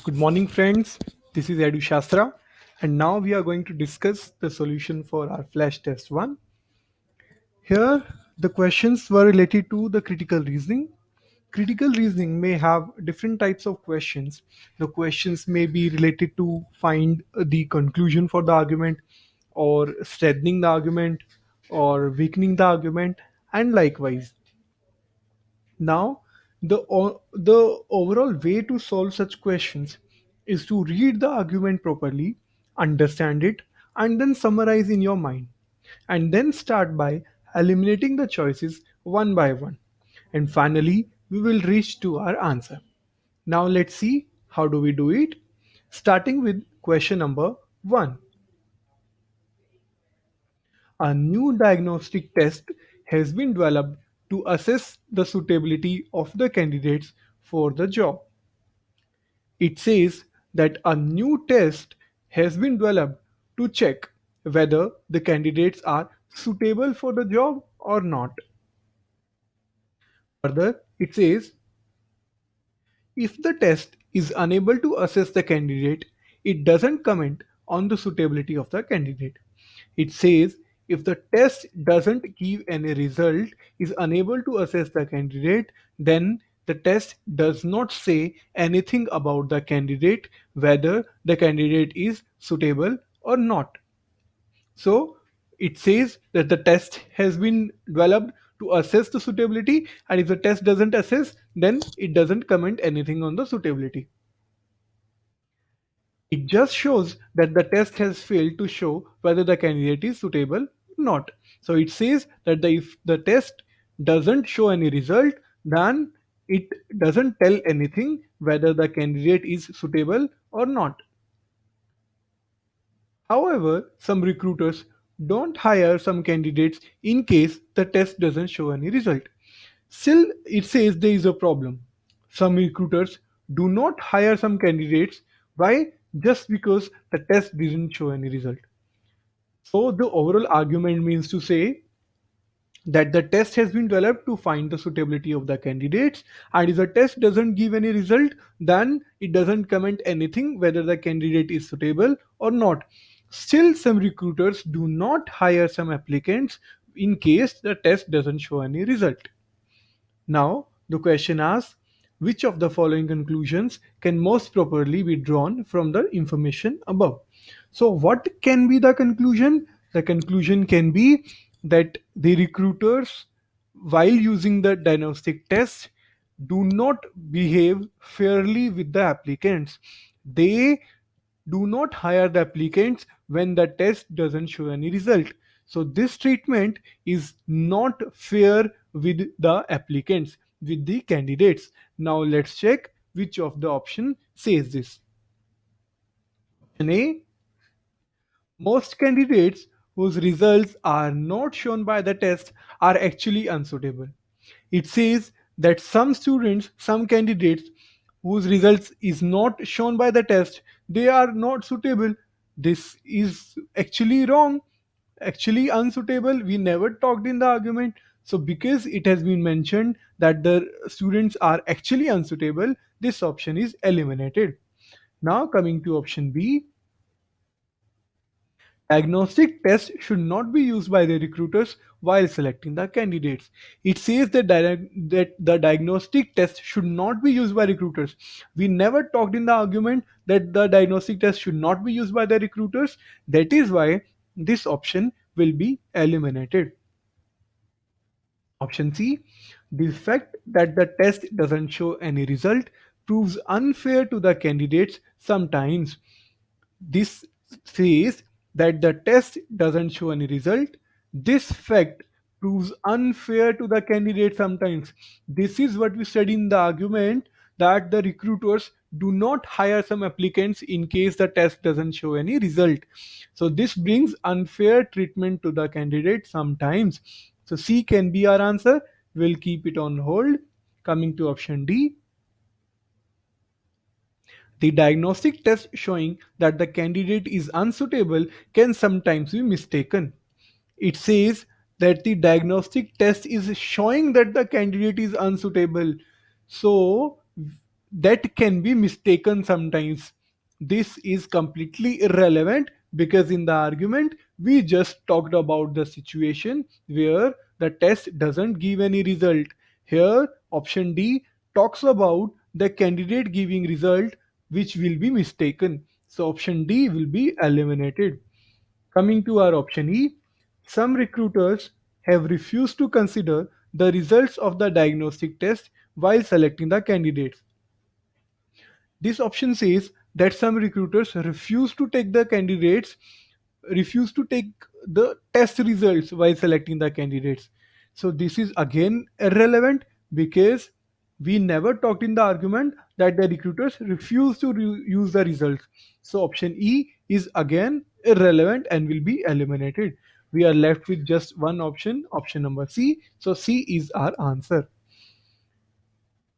Good morning, friends. This is Edu Shastra, and now we are going to discuss the solution for our flash test 1. Here, the questions were related to the critical reasoning. Critical reasoning may have different types of questions. The questions may be related to find the conclusion for the argument, or strengthening the argument, or weakening the argument, and likewise. Now, the overall way to solve such questions is to read the argument properly, understand it, and then summarize in your mind. And then start by eliminating the choices one by one. And finally, we will reach to our answer. Now let's see how do we do it. Starting with question number 1. A new diagnostic test has been developed to assess the suitability of the candidates for the job. It says that a new test has been developed to check whether the candidates are suitable for the job or not. Further, it says if the test is unable to assess the candidate, it doesn't comment on the suitability of the candidate. It says if the test doesn't give any result, is unable to assess the candidate, then the test does not say anything about the candidate, whether the candidate is suitable or not. So it says that the test has been developed to assess the suitability, and if the test doesn't assess, then it doesn't comment anything on the suitability. It just shows that the test has failed to show whether the candidate is suitable or not. So it says that if the test doesn't show any result, then it doesn't tell anything whether the candidate is suitable or not. However, some recruiters don't hire some candidates in case the test doesn't show any result. Still, it says there is a problem. Some recruiters do not hire some candidates. Why? Just because the test didn't show any result. So, the overall argument means to say that the test has been developed to find the suitability of the candidates, and if the test doesn't give any result, then it doesn't comment anything whether the candidate is suitable or not. Still, some recruiters do not hire some applicants in case the test doesn't show any result. Now, the question asks which of the following conclusions can most properly be drawn from the information above? So, what can be the conclusion? The conclusion can be that the recruiters, while using the diagnostic test, do not behave fairly with the applicants. They do not hire the applicants when the test doesn't show any result. So this treatment is not fair with the applicants, with the candidates. Now let's check which of the option says this. Option A, most candidates whose results are not shown by the test are actually unsuitable. It says that some students, some candidates whose results is not shown by the test, they are not suitable. This is actually wrong, actually unsuitable. We never talked in the argument. So because it has been mentioned that the students are actually unsuitable, this option is eliminated. Now coming to option B, diagnostic tests should not be used by the recruiters while selecting the candidates. It says that the diagnostic test should not be used by recruiters. We never talked in the argument that the diagnostic test should not be used by the recruiters. That is why this option will be eliminated. Option C, the fact that the test doesn't show any result proves unfair to the candidates sometimes. This says that the test doesn't show any result. This fact proves unfair to the candidate sometimes. This is what we said in the argument that the recruiters do not hire some applicants in case the test doesn't show any result. So this brings unfair treatment to the candidate sometimes. So C can be our answer. We'll keep it on hold. Coming to option D, the diagnostic test showing that the candidate is unsuitable can sometimes be mistaken. It says that the diagnostic test is showing that the candidate is unsuitable. So that can be mistaken sometimes. This is completely irrelevant because in the argument we just talked about the situation where the test doesn't give any result. Here option D talks about the candidate giving result which will be mistaken. So option D will be eliminated. Coming to our option E, some recruiters have refused to consider the results of the diagnostic test while selecting the candidates. This option says that some recruiters refuse to take the test results while selecting the candidates. So this is again irrelevant because we never talked in the argument that the recruiters refuse to use the results. So option E is again irrelevant and will be eliminated. We are left with just one option, option number C. So C is our answer.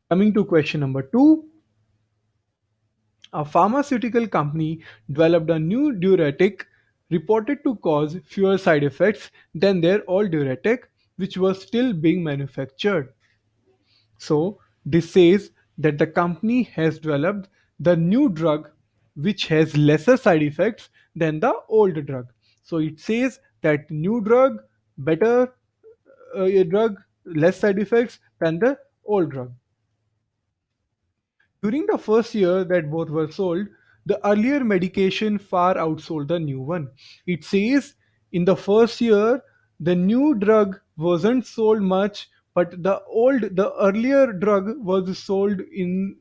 Coming to question number 2, a pharmaceutical company developed a new diuretic reported to cause fewer side effects than their old diuretic, which was still being manufactured. So, this says that the company has developed the new drug which has lesser side effects than the old drug. So, it says that new drug, better drug, less side effects than the old drug. During the first year that both were sold, the earlier medication far outsold the new one. It says in the first year, the new drug wasn't sold much, but the earlier drug was sold in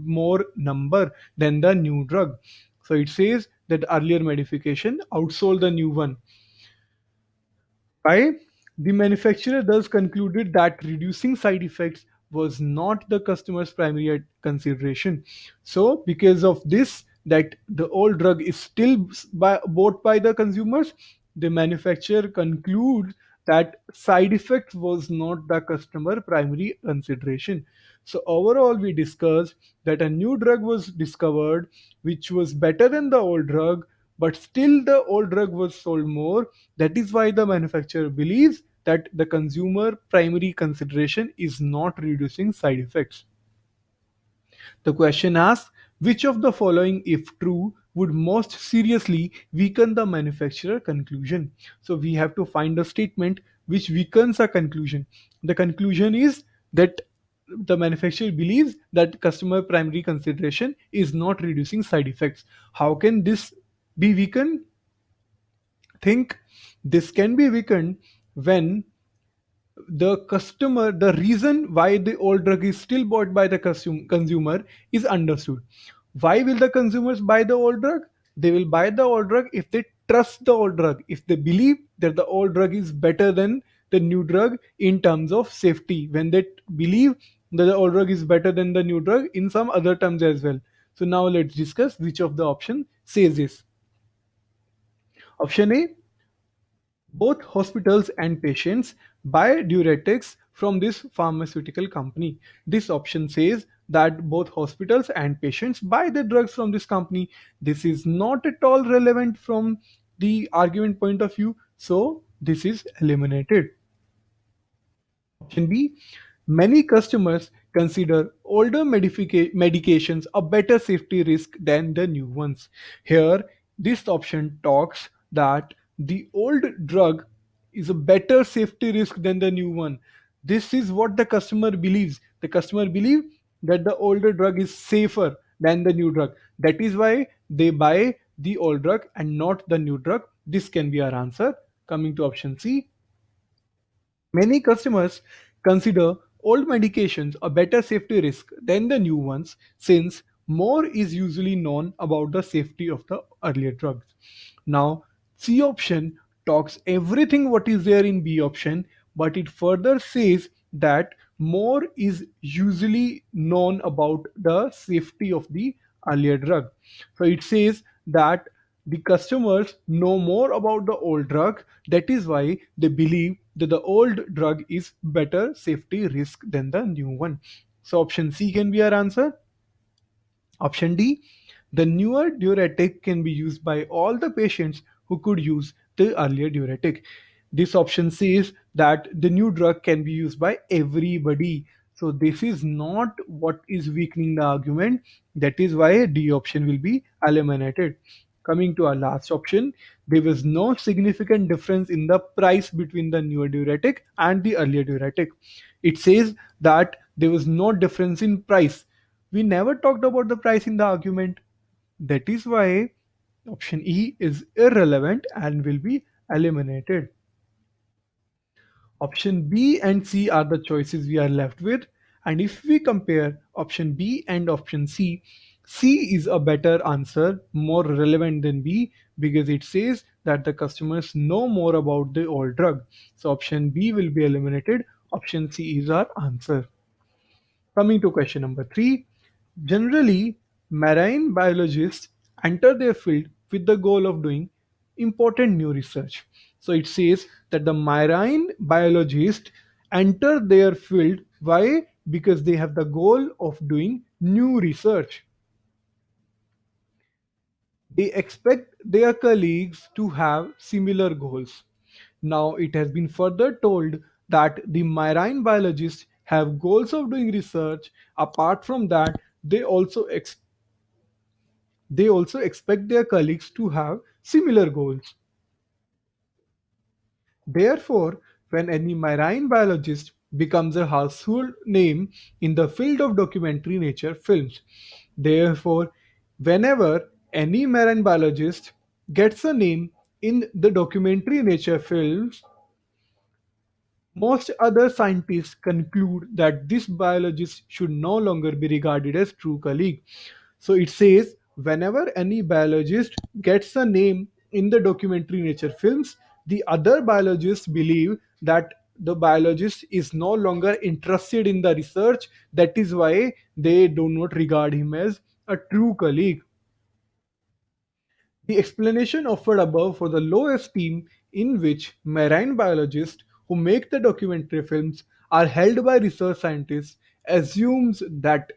more number than the new drug. So it says that the earlier medication outsold the new one. I, the manufacturer thus concluded that reducing side effects was not the customer's primary consideration. So, because of this, that the old drug is still bought by the consumers, the manufacturer concludes that side effect was not the customer primary consideration. So overall, we discussed that a new drug was discovered which was better than the old drug, but still the old drug was sold more. That is why the manufacturer believes that the consumer primary consideration is not reducing side effects. The question asks which of the following, if true, would most seriously weaken the manufacturer conclusion. So we have to find a statement which weakens a conclusion. The conclusion is that the manufacturer believes that customer primary consideration is not reducing side effects. How can this be weakened? Think this can be weakened when the reason why the old drug is still bought by the consumer is understood. Why will the consumers buy the old drug? They will buy the old drug if they trust the old drug, if they believe that the old drug is better than the new drug in terms of safety, when they believe that the old drug is better than the new drug in some other terms as well. So now let's discuss which of the option says this. Option A, both hospitals and patients buy diuretics from this pharmaceutical company. This option says that both hospitals and patients buy the drugs from this company. This is not at all relevant from the argument point of view, so this is eliminated. Option B, many customers consider older medications a better safety risk than the new ones. Here, this option talks that the old drug is a better safety risk than the new one. This is what the customer believes. The customer believes that the older drug is safer than the new drug. That is why they buy the old drug and not the new drug. This can be our answer. Coming to option C, many customers consider old medications a better safety risk than the new ones since more is usually known about the safety of the earlier drugs. Now, C option talks everything what is there in B option, but it further says that more is usually known about the safety of the earlier drug. So it says that the customers know more about the old drug. That is why they believe that the old drug is better safety risk than the new one. So option C can be our answer. Option D, the newer diuretic can be used by all the patients who could use the earlier diuretic. This option says that the new drug can be used by everybody. So this is not what is weakening the argument. That is why D option will be eliminated. Coming to our last option, there was no significant difference in the price between the newer diuretic and the earlier diuretic. It says that there was no difference in price. We never talked about the price in the argument. That is why option E is irrelevant and will be eliminated. Option B and C are the choices we are left with. And if we compare option B and option C, C is a better answer, more relevant than B, because it says that the customers know more about the old drug. So option B will be eliminated. Option C is our answer. Coming to question number 3. Generally, marine biologists enter their field with the goal of doing important new research. So it says that the marine biologists enter their field. Why? Because they have the goal of doing new research. They expect their colleagues to have similar goals. Now, it has been further told that the marine biologists have goals of doing research. Apart from that, they also expect their colleagues to have similar goals. Therefore, when any marine biologist becomes a household name in the field of documentary nature films, therefore, whenever any marine biologist gets a name in the documentary nature films, most other scientists conclude that this biologist should no longer be regarded as true colleague. So it says whenever any biologist gets a name in the documentary nature films, the other biologists believe that the biologist is no longer interested in the research. That is why they do not regard him as a true colleague. The explanation offered above for the low esteem in which marine biologists who make the documentary films are held by research scientists assumes that.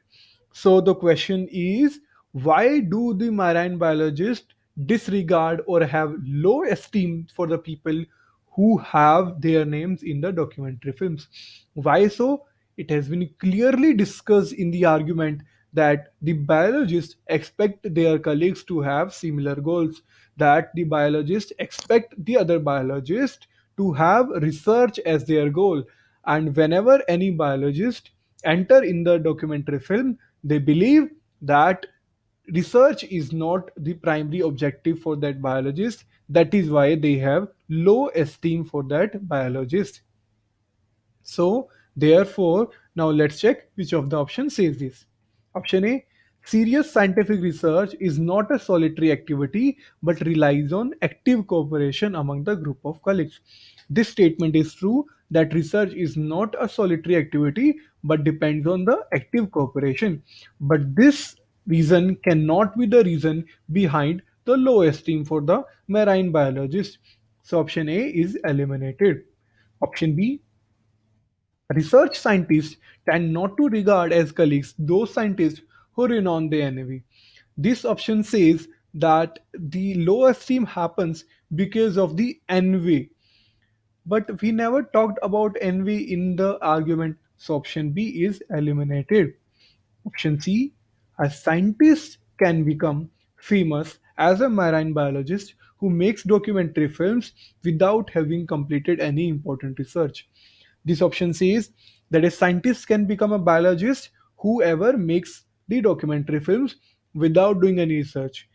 So the question is, why do the marine biologists disregard or have low esteem for the people who have their names in the documentary films? Why so? It has been clearly discussed in the argument that the biologists expect their colleagues to have similar goals, that the biologists expect the other biologist to have research as their goal. And whenever any biologist enter in the documentary film, they believe that research is not the primary objective for that biologist. That is why they have low esteem for that biologist. So, therefore, now let's check which of the options says this. Option A: serious scientific research is not a solitary activity but relies on active cooperation among the group of colleagues. This statement is true that research is not a solitary activity but depends on the active cooperation. But this reason cannot be the reason behind the low esteem for the marine biologist. So, option A is eliminated. Option B: research scientists tend not to regard as colleagues those scientists who renown the envy. This option says that the low esteem happens because of the envy. But we never talked about envy in the argument, so option B is eliminated. Option C: a scientist can become famous as a marine biologist who makes documentary films without having completed any important research. This option says that a scientist can become a biologist whoever makes the documentary films without doing any research.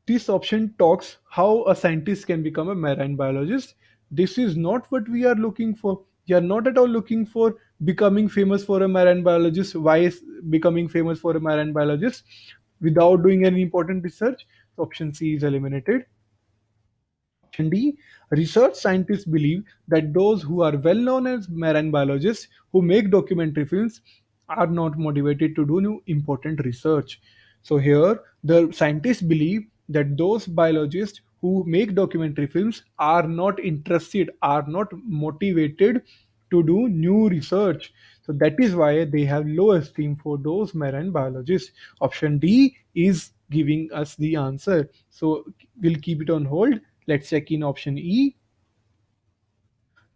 This option talks how a scientist can become a marine biologist. This is not what we are looking for. We are not at all looking for becoming famous for a marine biologist. Why is becoming famous for a marine biologist without doing any important research? Option C is eliminated. Option D: research scientists believe that those who are well known as marine biologists who make documentary films are not motivated to do new important research. So, here the scientists believe that those biologists who make documentary films are not interested, are not motivated to do new research. So that is why they have low esteem for those marine biologists. Option D is giving us the answer. So we'll keep it on hold. Let's check in option E.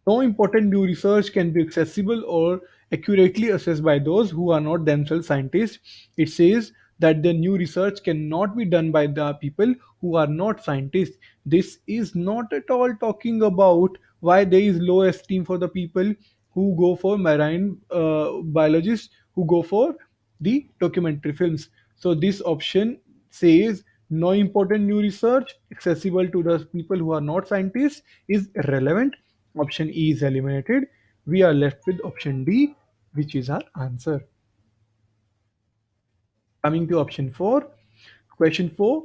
No important new research can be accessible or accurately assessed by those who are not themselves scientists. It says that the new research cannot be done by the people who are not scientists. This is not at all talking about why there is low esteem for the people who go for marine biologists, who go for the documentary films. So this option says no important new research accessible to the people who are not scientists is irrelevant. Option E is eliminated. We are left with option D, which is our answer. Coming to option 4, question 4,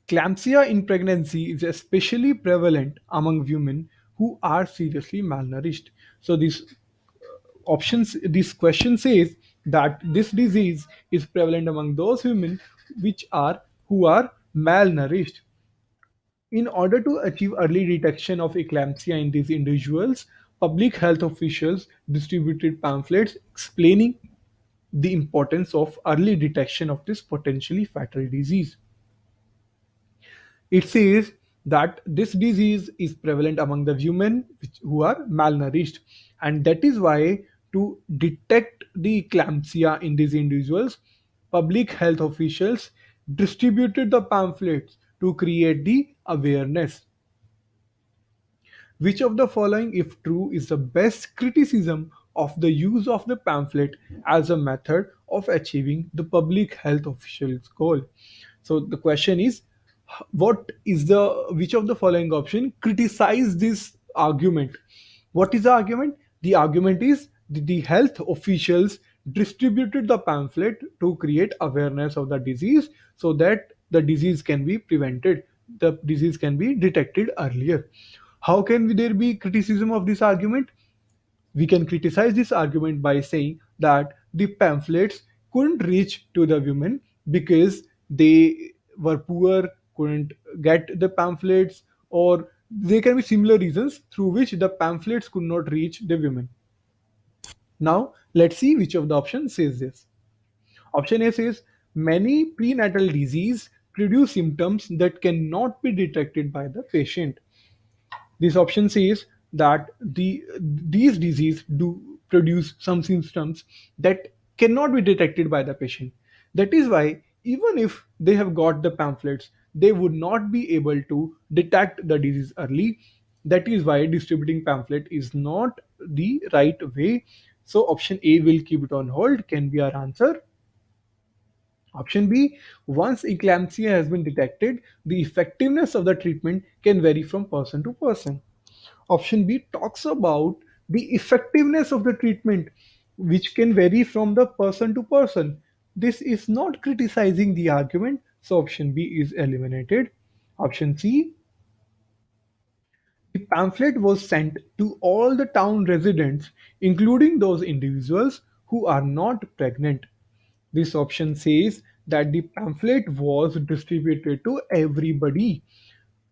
Clamsia in pregnancy is especially prevalent among women who are seriously malnourished. So this question says that this disease is prevalent among those women who are malnourished. In order to achieve early detection of eclampsia in these individuals, public health officials distributed pamphlets explaining the importance of early detection of this potentially fatal disease. It says that this disease is prevalent among the women who are malnourished, and that is why to detect the eclampsia in these individuals, public health officials distributed the pamphlets to create the awareness. Which of the following, if true, is the best criticism of the use of the pamphlet as a method of achieving the public health official's goal? So the question is, what is the which of the following option criticize this argument? What is the argument? The argument is the health officials distributed the pamphlet to create awareness of the disease so that the disease can be prevented, the disease can be detected earlier. How can there be criticism of this argument? We can criticize this argument by saying that the pamphlets couldn't reach to the women because they were poor, couldn't get the pamphlets, or there can be similar reasons through which the pamphlets could not reach the women. Now, let's see which of the options says this. Option A says many prenatal disease produce symptoms that cannot be detected by the patient. This option says that these diseases do produce some symptoms that cannot be detected by the patient. That is why even if they have got the pamphlets, they would not be able to detect the disease early. That is why distributing pamphlet is not the right way. So option A will keep it on hold, can be our answer. Option B, once eclampsia has been detected, the effectiveness of the treatment can vary from person to person. Option B talks about the effectiveness of the treatment, which can vary from the person to person. This is not criticizing the argument, so option B is eliminated. Option C, the pamphlet was sent to all the town residents, including those individuals who are not pregnant. This option says that the pamphlet was distributed to everybody.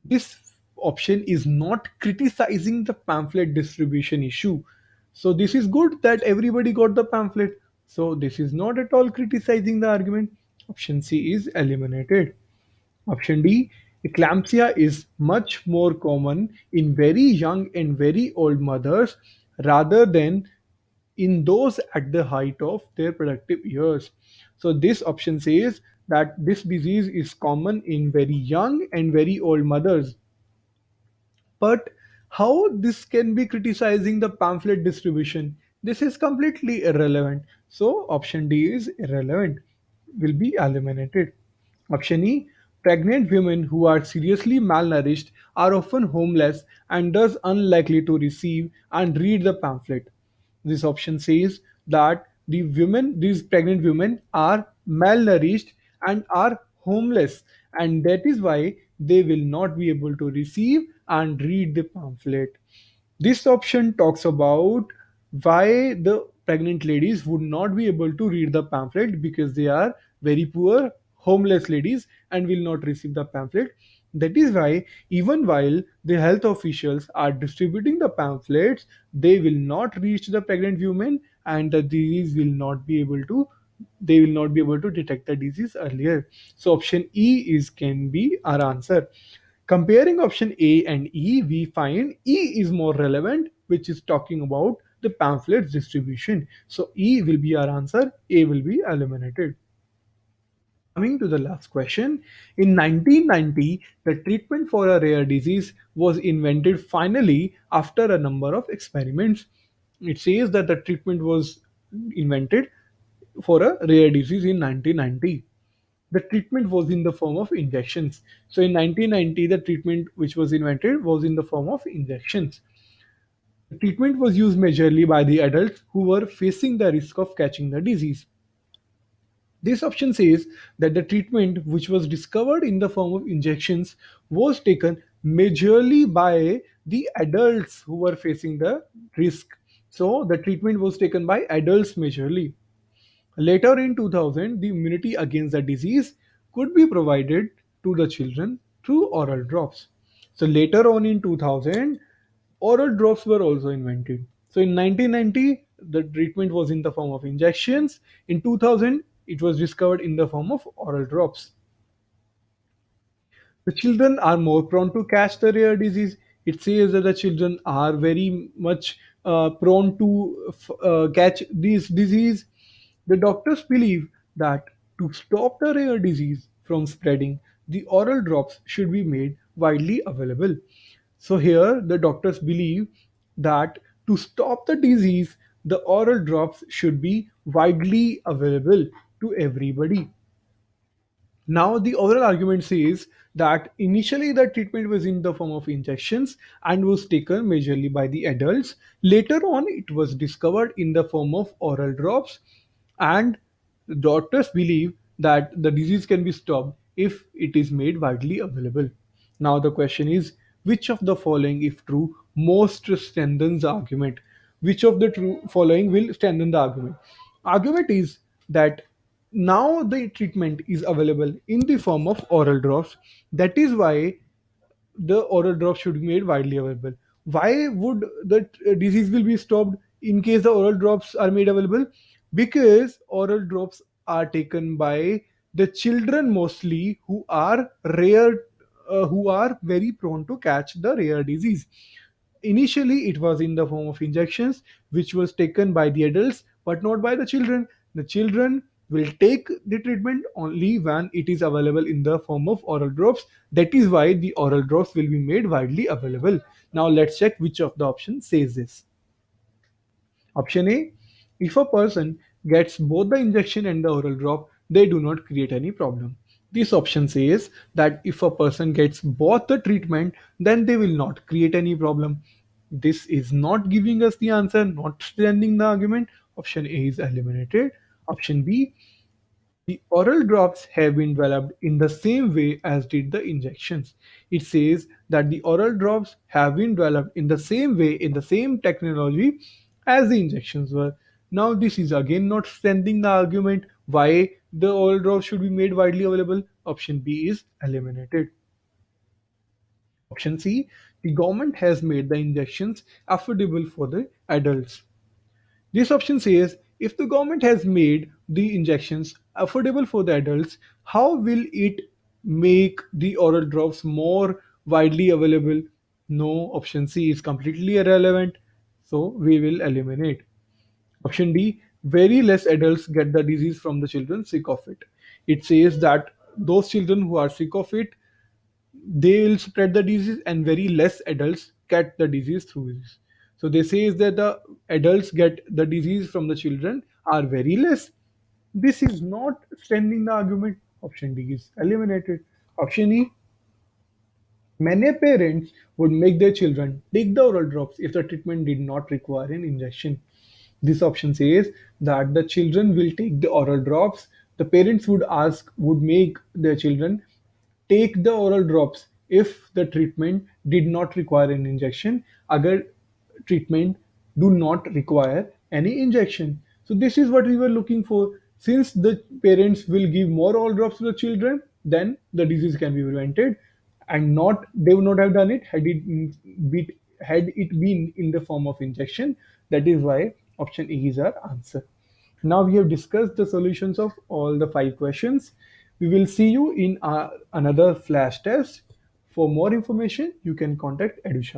This option is not criticizing the pamphlet distribution issue. So this is good that everybody got the pamphlet. So this is not at all criticizing the argument. Option C is eliminated. Option D, eclampsia is much more common in very young and very old mothers rather than in those at the height of their productive years. So this option says that this disease is common in very young and very old mothers. But how this can be criticizing the pamphlet distribution? This is completely irrelevant. So option D is irrelevant, will be eliminated. Option E, pregnant women who are seriously malnourished are often homeless and thus unlikely to receive and read the pamphlet. This option says that these pregnant women are malnourished and are homeless, and that is why they will not be able to receive and read the pamphlet. This option talks about why the pregnant ladies would not be able to read the pamphlet because they are very poor, homeless ladies and will not receive the pamphlet. That is why, even while the health officials are distributing the pamphlets, they will not reach the pregnant women and the disease will not be able to they will not be able to detect the disease earlier. So option E is can be our answer. Comparing option A and E, we find E is more relevant, which is talking about the pamphlet's distribution. So E will be our answer, A will be eliminated. Coming to the last question, in 1990, the treatment for a rare disease was invented finally after a number of experiments. It says that the treatment was invented for a rare disease in 1990. The treatment was in the form of injections. So in 1990, the treatment which was invented was in the form of injections. The treatment was used majorly by the adults who were facing the risk of catching the disease. This option says that the treatment, which was discovered in the form of injections, was taken majorly by the adults who were facing the risk. So, the treatment was taken by adults majorly. Later in 2000, the immunity against the disease could be provided to the children through oral drops. So, later on in 2000, oral drops were also invented. So in 1990, the treatment was in the form of injections. In 2000, it was discovered in the form of oral drops. The children are more prone to catch the rare disease. It says that the children are very much prone to catch this disease. The doctors believe that to stop the rare disease from spreading, the oral drops should be made widely available. So, here the doctors believe that to stop the disease, the oral drops should be widely available to everybody. Now, the overall argument says that initially the treatment was in the form of injections and was taken majorly by the adults. Later on, it was discovered in the form of oral drops, and doctors believe that the disease can be stopped if it is made widely available. Now, the question is which of the following, if true, most strengthens the argument? Which of the true following will strengthen the argument? Argument is that now the treatment is available in the form of oral drops. That is why the oral drops should be made widely available. Why would the disease will be stopped in case the oral drops are made available? Because oral drops are taken by the children mostly who are rare, who are very prone to catch the rare disease. Initially, it was in the form of injections, which was taken by the adults, but not by the children. The children will take the treatment only when it is available in the form of oral drops. That is why the oral drops will be made widely available. Now, let's check which of the options says this. Option A, if a person gets both the injection and the oral drop, they do not create any problem. This option says that if a person gets both the treatment, then they will not create any problem. This is not giving us the answer, not strengthening the argument. Option A is eliminated. Option B, the oral drops have been developed in the same way as did the injections. It says that the oral drops have been developed in the same way, in the same technology as the injections were. Now, this is again not strengthening the argument why the oral drops should be made widely available. Option B is eliminated. Option C, the government has made the injections affordable for the adults. This option says if the government has made the injections affordable for the adults, how will it make the oral drops more widely available? No, option C is completely irrelevant. So we will eliminate. Option D, very less adults get the disease from the children sick of it. It says that those children who are sick of it, they will spread the disease and very less adults get the disease through this. So they say is that the adults get the disease from the children are very less. This is not strengthening the argument. Option D is eliminated. Option E, many parents would make their children take the oral drops if the treatment did not require an injection. This option says that the children will take the oral drops. The parents would make their children take the oral drops if the treatment did not require an injection. Agar treatment do not require any injection. So this is what we were looking for. Since the parents will give more oral drops to the children, then the disease can be prevented, and not they would not have done it had it been in the form of injection. That is why option E is our answer. Now we have discussed the solutions of all the 5 questions. We will see you in another flash test. For more information, you can contact Edusha.